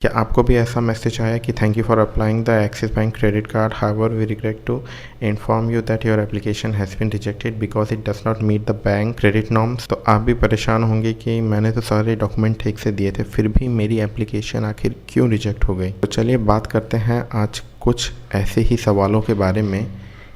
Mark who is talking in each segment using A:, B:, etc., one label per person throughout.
A: क्या आपको भी ऐसा मैसेज आया कि thank you for applying the Axis bank credit card, however we regret to inform you that your application has been rejected because it does not meet the bank credit norms. तो आप भी परेशान होंगे कि मैंने तो सारे डॉक्यूमेंट ठीक से दिए थे, फिर भी मेरी एप्लीकेशन आखिर क्यों रिजेक्ट हो गई। तो चलिए बात करते हैं आज कुछ ऐसे ही सवालों के बारे में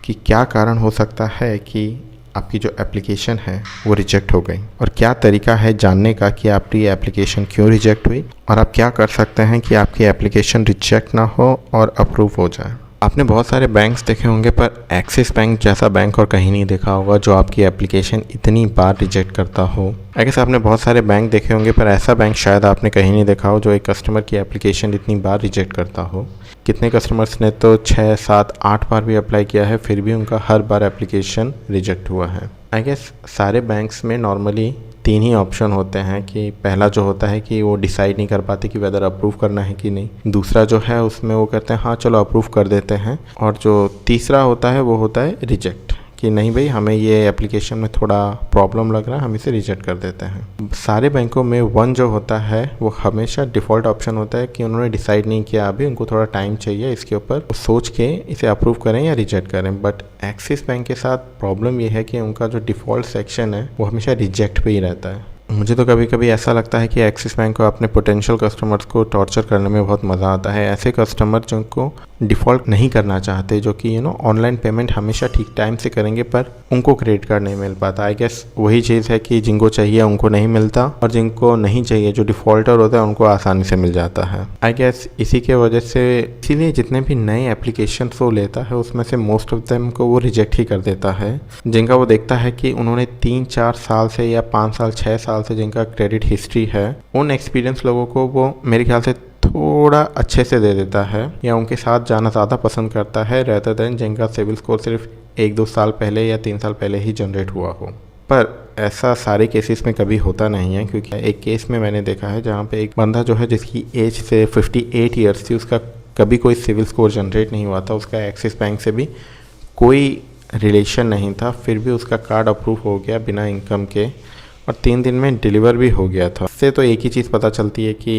A: कि क्या कारण हो सकता है कि आपकी जो एप्लीकेशन है वो रिजेक्ट हो गई, और क्या तरीका है जानने का कि आपकी एप्लीकेशन क्यों रिजेक्ट हुई, और आप क्या कर सकते हैं कि आपकी एप्लीकेशन रिजेक्ट ना हो और अप्रूव हो जाए। आपने बहुत सारे बैंक्स देखे होंगे पर एक्सिस बैंक जैसा बैंक और कहीं नहीं देखा होगा जो आपकी एप्लीकेशन इतनी बार रिजेक्ट करता हो। आई गेस आपने बहुत सारे बैंक देखे होंगे पर ऐसा बैंक शायद आपने कहीं नहीं देखा हो जो एक कस्टमर की एप्लीकेशन इतनी बार रिजेक्ट करता हो। कितने कस्टमर्स ने तो 6, 7, 8 बार भी अप्लाई किया है, फिर भी उनका हर बार एप्लीकेशन रिजेक्ट हुआ है। आई गेस सारे बैंक्स में नॉर्मली 3 ही ऑप्शन होते हैं कि पहला जो होता है कि वो डिसाइड नहीं कर पाते कि वेदर अप्रूव करना है कि नहीं। दूसरा जो है उसमें वो कहते हैं हाँ चलो अप्रूव कर देते हैं, और जो तीसरा होता है वो होता है रिजेक्ट, कि नहीं भाई हमें ये एप्लीकेशन में थोड़ा प्रॉब्लम लग रहा है, हम इसे रिजेक्ट कर देते हैं। सारे बैंकों में 1 जो होता है वो हमेशा डिफ़ॉल्ट ऑप्शन होता है कि उन्होंने डिसाइड नहीं किया, अभी उनको थोड़ा टाइम चाहिए इसके ऊपर सोच के इसे अप्रूव करें या रिजेक्ट करें। बट एक्सिस बैंक के साथ प्रॉब्लम ये है कि उनका जो डिफ़ॉल्ट सेक्शन है वो हमेशा रिजेक्ट पे ही रहता है। मुझे तो कभी कभी ऐसा लगता है कि एक्सिस बैंक को अपने पोटेंशियल कस्टमर्स को टॉर्चर करने में बहुत मज़ा आता है। ऐसे कस्टमर जिनको डिफ़ॉल्ट नहीं करना चाहते, जो कि ऑनलाइन पेमेंट हमेशा ठीक टाइम से करेंगे पर उनको क्रेडिट कार्ड नहीं मिल पाता। आई गेस वही चीज़ है कि जिनको चाहिए उनको नहीं मिलता, और जिनको नहीं चाहिए जो डिफ़ॉल्टर होता है उनको आसानी से मिल जाता है। आई गेस इसी के वजह से इसीलिए जितने भी नए एप्लीकेशन वो लेता है उसमें से मोस्ट ऑफ देम को वो रिजेक्ट ही कर देता है। जिनका वो देखता है कि उन्होंने 3-4 साल से या 5 साल 6 साल से जिनका क्रेडिट हिस्ट्री है, उन एक्सपीरियंस लोगों को वो मेरे ख्याल से थोड़ा अच्छे से दे देता है या उनके साथ जाना ज़्यादा पसंद करता है, रेदर देन जिनका सिविल स्कोर सिर्फ 1-2 साल पहले या 3 साल पहले ही जनरेट हुआ हो। पर ऐसा सारे केसेस में कभी होता नहीं है, क्योंकि एक केस में मैंने देखा है जहाँ पे एक बंदा जो है जिसकी एज से 58 ईयर्स थी, उसका कभी कोई सिविल स्कोर जनरेट नहीं हुआ था, उसका एक्सिस बैंक से भी कोई रिलेशन नहीं था, फिर भी उसका कार्ड अप्रूव हो गया बिना इनकम के, और 3 दिन में डिलीवर भी हो गया था। इससे तो एक ही चीज़ पता चलती है कि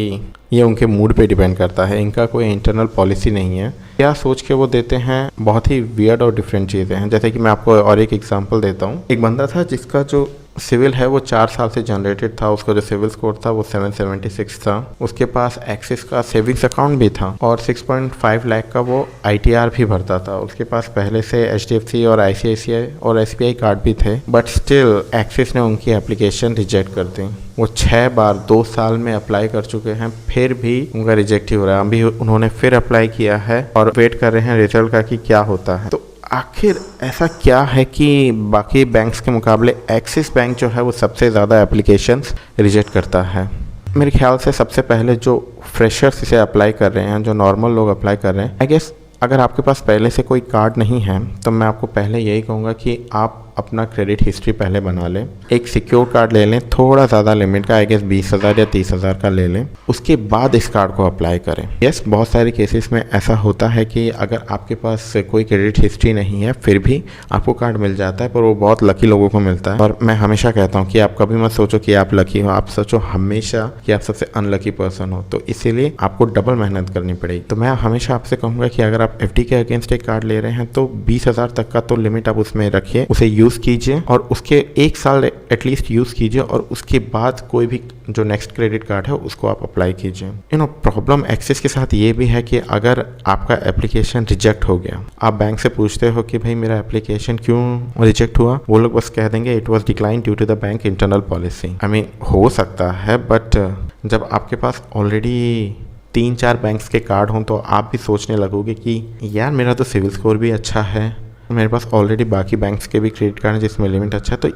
A: ये उनके मूड पे डिपेंड करता है, इनका कोई इंटरनल पॉलिसी नहीं है। क्या सोच के वो देते हैं, बहुत ही वियर्ड और डिफरेंट चीज़ें हैं। जैसे कि मैं आपको और एक एग्जांपल देता हूँ। एक बंदा था जिसका जो सिविल है वो 4 साल से जनरेटेड था, उसका जो सिविल स्कोर था वो 776 था, उसके पास एक्सिस का सेविंग्स अकाउंट भी था और 6.5 लाख का वो ITR भी भरता था। उसके पास पहले से HDFC और ICICI और SBI कार्ड भी थे, बट स्टिल एक्सिस ने उनकी एप्लीकेशन रिजेक्ट कर दी। वो 6 बार 2 साल में अप्लाई कर चुके हैं, फिर भी उनका रिजेक्ट ही हो रहा है। अभी उन्होंने फिर अप्लाई किया है और वेट कर रहे हैं रिजल्ट का कि क्या होता है। तो आखिर ऐसा क्या है कि बाकी बैंक्स के मुकाबले एक्सिस बैंक जो है वो सबसे ज़्यादा एप्लीकेशंस रिजेक्ट करता है? मेरे ख्याल से सबसे पहले जो फ्रेशर्स इसे अप्लाई कर रहे हैं, जो नॉर्मल लोग अप्लाई कर रहे हैं, आई गेस अगर आपके पास पहले से कोई कार्ड नहीं है तो मैं आपको पहले यही कहूँगा कि आप अपना क्रेडिट हिस्ट्री पहले बना लें, एक सिक्योर कार्ड ले लें, थोड़ा ज़्यादा लिमिट का, आई गेस 20,000 या 30,000 का ले लें, उसके बाद इस कार्ड को अप्लाई करें। यस, बहुत सारे केसेस में ऐसा होता है कि अगर आपके पास कोई क्रेडिट हिस्ट्री नहीं है फिर भी आपको कार्ड मिल जाता है, पर वो बहुत लकी लोगों को मिलता है। और मैं हमेशा कहता हूँ कि आप कभी मत सोचो कि आप लकी हो, आप सोचो हमेशा कि आप सबसे अनलकी पर्सन हो, तो इसीलिए आपको डबल मेहनत करनी पड़ेगी। तो मैं हमेशा आपसे कहूँगा कि अगर आप FD के अगेंस्ट एक कार्ड ले रहे हैं तो 20,000 तक का तो लिमिट आप उसमें रखिए, उसे यूज़ कीजिए और उसके 1 साल एटलीस्ट यूज़ कीजिए, और उसके बाद कोई भी जो नेक्स्ट क्रेडिट कार्ड है उसको आप अप्लाई कीजिए। प्रॉब्लम एक्सिस के साथ ये भी है कि अगर आपका एप्लीकेशन रिजेक्ट हो गया, आप बैंक से पूछते हो कि भाई मेरा एप्लीकेशन क्यों रिजेक्ट हुआ, वो लोग बस कह देंगे it was decline due to the bank internal policy. I mean हो सकता है, बट जब आपके पास ऑलरेडी 3-4 बैंक्स के कार्ड हों तो आप भी सोचने लगोगे कि यार मेरा तो सिविल स्कोर भी अच्छा है, मेरे पास ऑलरेडी बाकी बैंक्स के भी क्रेडिट कार्ड हैं जिसमें लिमिट अच्छा है, तो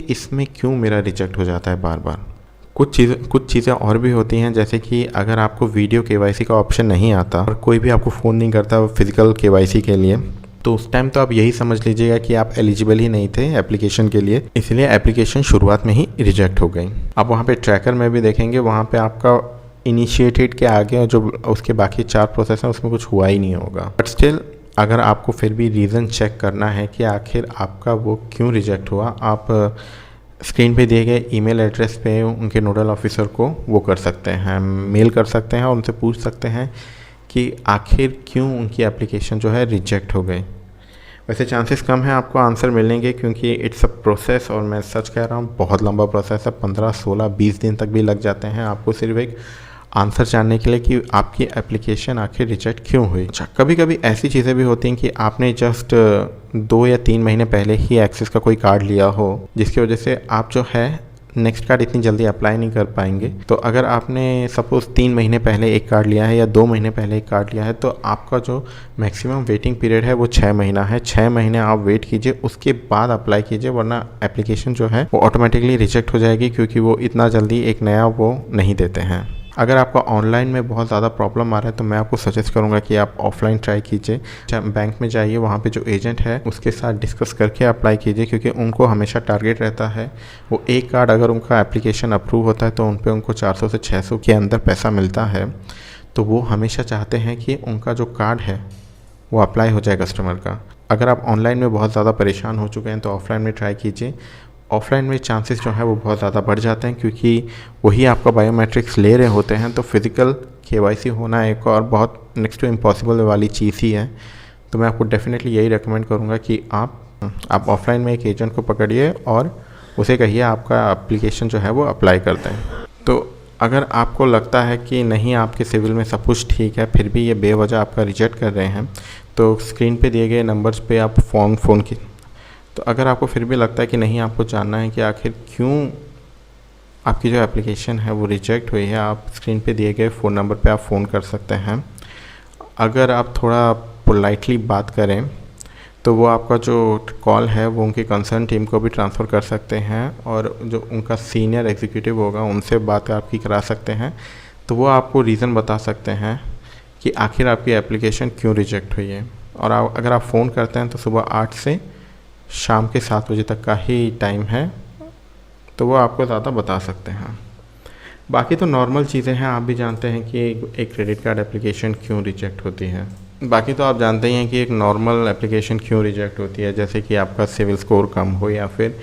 A: इसमें क्यों मेरा रिजेक्ट हो जाता है बार बार। कुछ चीज़ें और भी होती हैं, जैसे कि अगर आपको वीडियो KYC का ऑप्शन नहीं आता और कोई भी आपको फ़ोन नहीं करता फिजिकल KYC के लिए, तो उस टाइम तो आप यही समझ लीजिएगा कि आप एलिजिबल ही नहीं थे एप्लीकेशन के लिए, इसलिए एप्लीकेशन शुरुआत में ही रिजेक्ट हो गई। आप वहाँ पे ट्रैकर में भी देखेंगे, वहाँ पे आपका इनिशिएटेड के आगे और जो उसके बाकी 4 प्रोसेस हैं उसमें कुछ हुआ ही नहीं होगा। बट स्टिल अगर आपको फिर भी रीज़न चेक करना है कि आखिर आपका वो क्यों रिजेक्ट हुआ, आप स्क्रीन पे दिए गए ईमेल एड्रेस पे उनके नोडल ऑफिसर को वो कर सकते हैं, मेल कर सकते हैं और उनसे पूछ सकते हैं कि आखिर क्यों उनकी एप्लीकेशन जो है रिजेक्ट हो गई। वैसे चांसेस कम है आपको आंसर मिलने के, क्योंकि इट्स अ प्रोसेस, और मैं सच कह रहा हूँ बहुत लंबा प्रोसेस है। 15, 16, 20 दिन तक भी लग जाते हैं आपको सिर्फ एक आंसर जानने के लिए कि आपकी एप्लीकेशन आखिर रिजेक्ट क्यों हुई। अच्छा, कभी कभी ऐसी चीज़ें भी होती हैं कि आपने जस्ट 2 या 3 महीने पहले ही एक्सिस का कोई कार्ड लिया हो, जिसकी वजह से आप जो है नेक्स्ट कार्ड इतनी जल्दी अप्लाई नहीं कर पाएंगे। तो अगर आपने सपोज़ 3 महीने पहले एक कार्ड लिया है या 2 महीने पहले एक कार्ड लिया है, तो आपका जो मैक्सिमम वेटिंग पीरियड है वो 6 महीना है। 6 महीने आप वेट कीजिए, उसके बाद अप्लाई कीजिए, वरना एप्लीकेशन जो है वो ऑटोमेटिकली रिजेक्ट हो जाएगी, क्योंकि वो इतना जल्दी एक नया वो नहीं देते हैं। अगर आपका ऑनलाइन में बहुत ज़्यादा प्रॉब्लम आ रहा है तो मैं आपको सजेस्ट करूंगा कि आप ऑफलाइन ट्राई कीजिए। बैंक में जाइए, वहाँ पे जो एजेंट है उसके साथ डिस्कस करके अप्लाई कीजिए, क्योंकि उनको हमेशा टारगेट रहता है, वो एक कार्ड अगर उनका एप्लीकेशन अप्रूव होता है तो उन पर उनको 400 से 600 के अंदर पैसा मिलता है। तो वो हमेशा चाहते हैं कि उनका जो कार्ड है वो अप्लाई हो जाए कस्टमर का। अगर आप ऑनलाइन में बहुत ज़्यादा परेशान हो चुके हैं तो ऑफलाइन में ट्राई कीजिए। ऑफलाइन में चांसेस जो है वो बहुत ज़्यादा बढ़ जाते हैं, क्योंकि वही आपका बायोमेट्रिक्स ले रहे होते हैं। तो फिज़िकल KYC होना एक और बहुत नेक्स्ट टू इम्पॉसिबल वाली चीज़ ही है। तो मैं आपको डेफिनेटली यही रेकमेंड करूँगा कि आप ऑफलाइन में एक एजेंट को पकड़िए और उसे कहिए आपका एप्लीकेशन जो है वो अप्लाई कर दें। तो अगर आपको लगता है कि नहीं आपके सिविल में सब कुछ ठीक है, फिर भी ये बेवजह आपका रिजेक्ट कर रहे हैं, तो स्क्रीन पे दिए गए नंबर्स पे आप फ़ोन की। तो अगर आपको फिर भी लगता है कि नहीं, आपको जानना है कि आखिर क्यों आपकी जो एप्लीकेशन है वो रिजेक्ट हुई है, आप स्क्रीन पे दिए गए फ़ोन नंबर पे आप फ़ोन कर सकते हैं। अगर आप थोड़ा पोलाइटली बात करें तो वो आपका जो कॉल है वो उनकी कंसर्न टीम को भी ट्रांसफ़र कर सकते हैं, और जो उनका सीनियर एग्जीक्यूटिव होगा उनसे बात आपकी करा सकते हैं। तो वो आपको रीज़न बता सकते हैं कि आखिर आपकी एप्लीकेशन क्यों रिजेक्ट हुई है। और अगर आप फ़ोन करते हैं तो सुबह 8 से शाम के 7 बजे तक का ही टाइम है, तो वो आपको ज़्यादा बता सकते हैं। बाकी तो नॉर्मल चीज़ें हैं, आप भी जानते हैं कि एक क्रेडिट कार्ड एप्लीकेशन क्यों रिजेक्ट होती है। बाकी तो आप जानते ही हैं कि एक नॉर्मल एप्लीकेशन क्यों रिजेक्ट होती है, जैसे कि आपका सिविल स्कोर कम हो, या फिर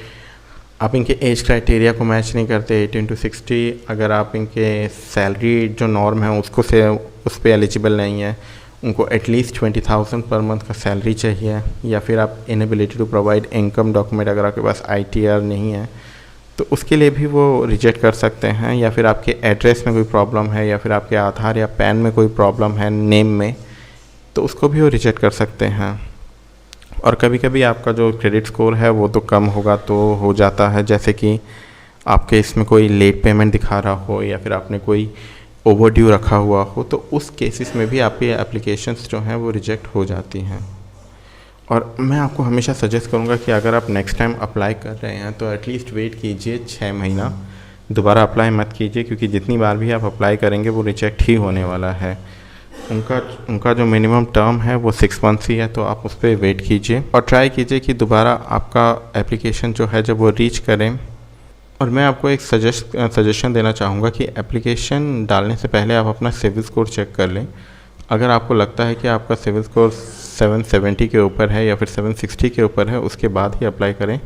A: आप इनके एज क्राइटेरिया को मैच नहीं करते 18 to 60, अगर आप इनके सैलरी जो नॉर्म है उसको से उस पर एलिजिबल नहीं है, उनको एटलीस्ट 20,000 पर मंथ का सैलरी चाहिए, या फिर आप inability to provide income document, अगर आपके पास ITR नहीं है तो उसके लिए भी वो रिजेक्ट कर सकते हैं। या फिर आपके एड्रेस में कोई प्रॉब्लम है, या फिर आपके आधार या पैन में कोई प्रॉब्लम है नेम में, तो उसको भी वो रिजेक्ट कर सकते हैं। और कभी कभी आपका जो क्रेडिट स्कोर है वो तो कम होगा तो हो जाता है, जैसे कि आपके इसमें कोई लेट पेमेंट दिखा रहा हो, या फिर आपने कोई ओवरड्यू रखा हुआ हो, तो उस केसेस में भी आपकी एप्लीकेशंस जो हैं वो रिजेक्ट हो जाती हैं। और मैं आपको हमेशा सजेस्ट करूंगा कि अगर आप नेक्स्ट टाइम अप्लाई कर रहे हैं तो एटलीस्ट वेट कीजिए 6 महीना, दोबारा अप्लाई मत कीजिए, क्योंकि जितनी बार भी आप अप्लाई करेंगे वो रिजेक्ट ही होने वाला है। उनका जो मिनिमम टर्म है वो 6 मंथ्स ही है, तो आप उस पर वेट कीजिए और ट्राई कीजिए कि दोबारा आपका एप्लीकेशन जो है जब वो रीच करें। और मैं आपको एक सजेशन देना चाहूँगा कि एप्लीकेशन डालने से पहले आप अपना सिविल स्कोर चेक कर लें। अगर आपको लगता है कि आपका सिविल स्कोर 770 के ऊपर है या फिर 760 के ऊपर है, उसके बाद ही अप्लाई करें।